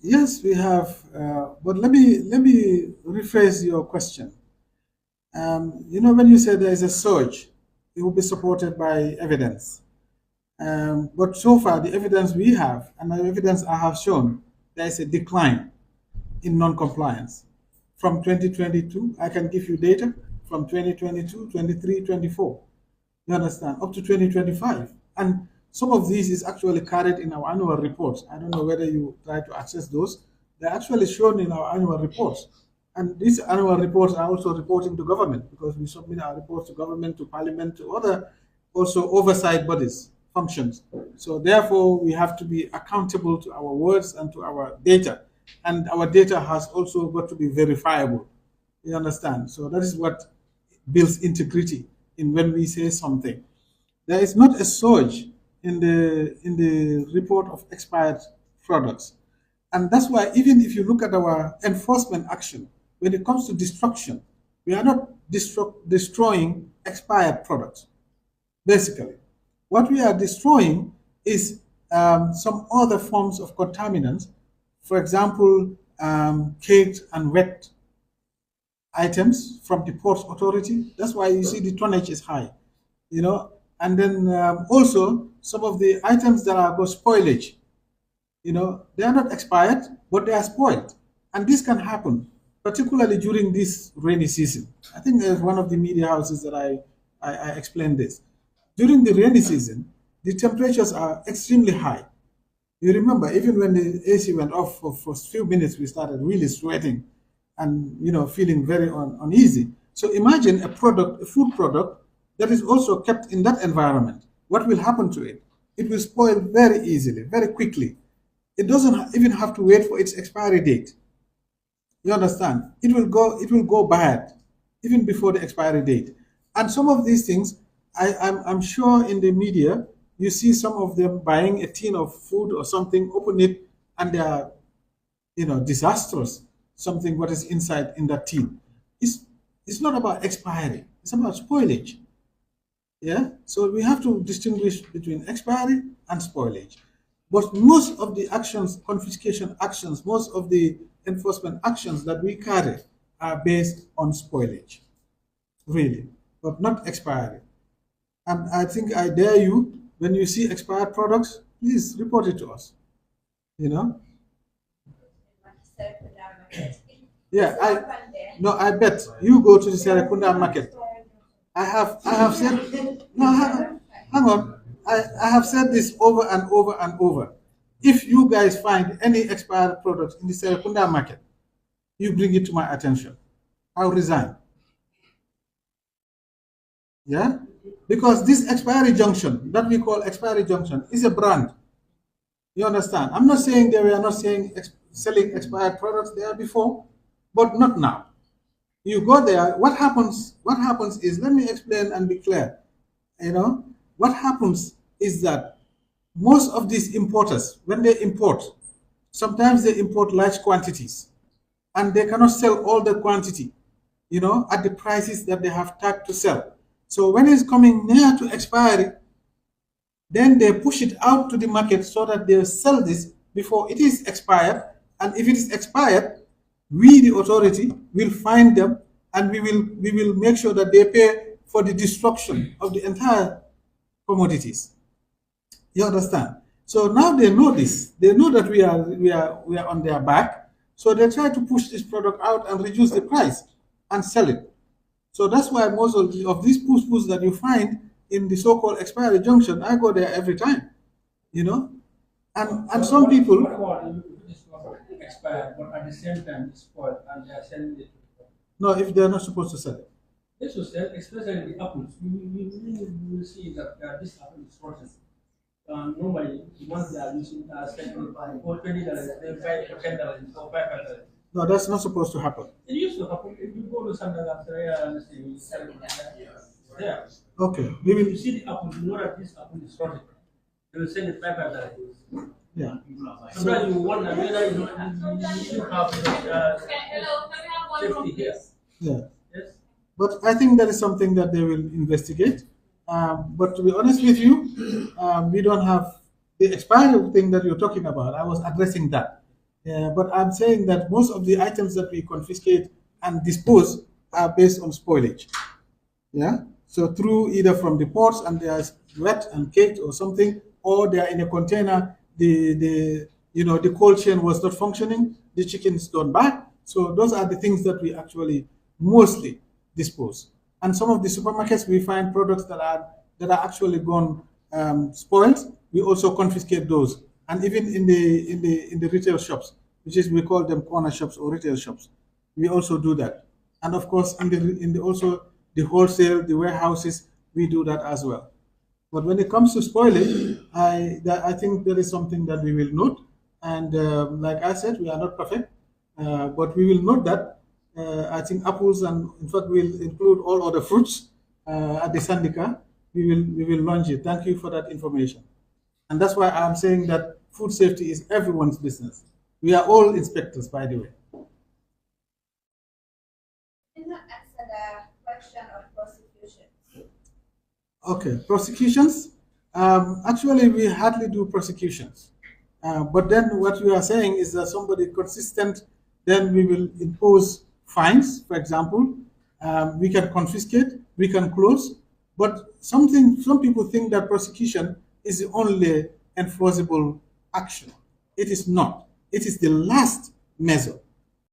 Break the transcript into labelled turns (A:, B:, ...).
A: Yes, we have. But let me rephrase your question. When you say there is a surge, it will be supported by evidence. But so far, the evidence we have and the evidence I have shown, there is a decline in non-compliance. From 2022, I can give you data from 2022, 23, 24. You understand? Up to 2025. And some of these is actually carried in our annual reports. I don't know whether you try to access those. They're actually shown in our annual reports. And these annual reports are also reporting to government because we submit our reports to government, to parliament, to other also oversight bodies, functions. So therefore, we have to be accountable to our words and to our data. And our data has also got to be verifiable. You understand? So that is what builds integrity in when we say something. There is not a surge in the report of expired products. And that's why even if you look at our enforcement action, when it comes to destruction, we are not destroying expired products. Basically, what we are destroying is some other forms of contaminants, for example, caked and wet items from the ports authority. That's why you see the tonnage is high, you know. And then also some of the items that are got spoilage, they are not expired, but they are spoiled. And this can happen, particularly during this rainy season. I think there's one of the media houses that I explained this. During the rainy season, the temperatures are extremely high. You remember, even when the AC went off for a few minutes, we started really sweating and feeling very uneasy. So imagine a food product that is also kept in that environment. What will happen to it? It will spoil very easily, very quickly. It doesn't even have to wait for its expiry date. You understand? It will go bad even before the expiry date. And some of these things, I'm sure in the media, you see some of them buying a tin of food or something, open it, and they are, disastrous. Something what is inside in that tin. It's not about expiry. It's about spoilage. Yeah. So we have to distinguish between expiry and spoilage. But most of the actions, confiscation actions, most of the enforcement actions that we carry are based on spoilage, really, but not expiry. And I think I dare you, when you see expired products, please report it to us. You know? Yeah, no, I bet you go to the Serekunda market. I have said no, hang on. I have said this over and over and over. If you guys find any expired products in the Serekunda market, you bring it to my attention. I'll resign. Yeah? Because this expiry junction that we call expiry junction is a brand. You understand? I'm not saying they were not saying selling expired products there before, but not now. You go there, what happens? What happens is, let me explain and be clear. What happens is that most of these importers, when they import, sometimes they import large quantities and they cannot sell all the quantity, at the prices that they have tagged to sell. So when it's coming near to expiry, then they push it out to the market so that they sell this before it is expired. And if it is expired, we, the authority, will find them and we will make sure that they pay for the destruction of the entire commodities. You understand? So now they know this. They know that we are on their back. So they try to push this product out and reduce the price and sell it. So that's why most of these push that you find in the so-called expiry junction, I go there every time. You know, and some people.
B: What about if it's not expired, but at the same time it's spoiled and they are selling it?
A: No, if they are not supposed to sell it.
B: They should sell, especially the apples. We will see that this apple is rotten. Normally, once they are using selling it for $20, they buy for $10 or $5.
A: No, that's not supposed to happen.
B: It used to happen. If you go to Santa Catarina and say you sell it there.
A: Okay,
B: If you see the apple, you know that this apple is rotten. They will sell it $5.
A: yeah.
B: Sometimes you wonder whether you should have safety here.
A: Yeah.
B: Yes.
A: But I think that is something that they will investigate. But to be honest with you, we don't have the expiry thing that you're talking about. I was addressing that. Yeah, but I'm saying that most of the items that we confiscate and dispose are based on spoilage. Yeah. So through either from the ports and they are wet and caked or something, or they are in a container. The cold chain was not functioning. The chicken is gone bad. So those are the things that we actually mostly dispose. And some of the supermarkets we find products that are actually gone spoiled. We also confiscate those. And even in the retail shops, which is we call them corner shops or retail shops, we also do that. And of course, in the also the wholesale, the warehouses, we do that as well. But when it comes to spoilage, I think there is something that we will note. And like I said, we are not perfect, but we will note that. I think apples and in fact we'll include all other fruits at the Sandika. We will launch it. Thank you for that information. And that's why I'm saying that food safety is everyone's business. We are all inspectors, by the way.
C: Did not answer the question of prosecution.
A: Okay, prosecutions. Actually, we hardly do prosecutions. But then what you are saying is that somebody consistent, then we will impose fines, for example. We can confiscate, we can close. But some people think that prosecution is the only enforceable action. It is not. It is the last measure.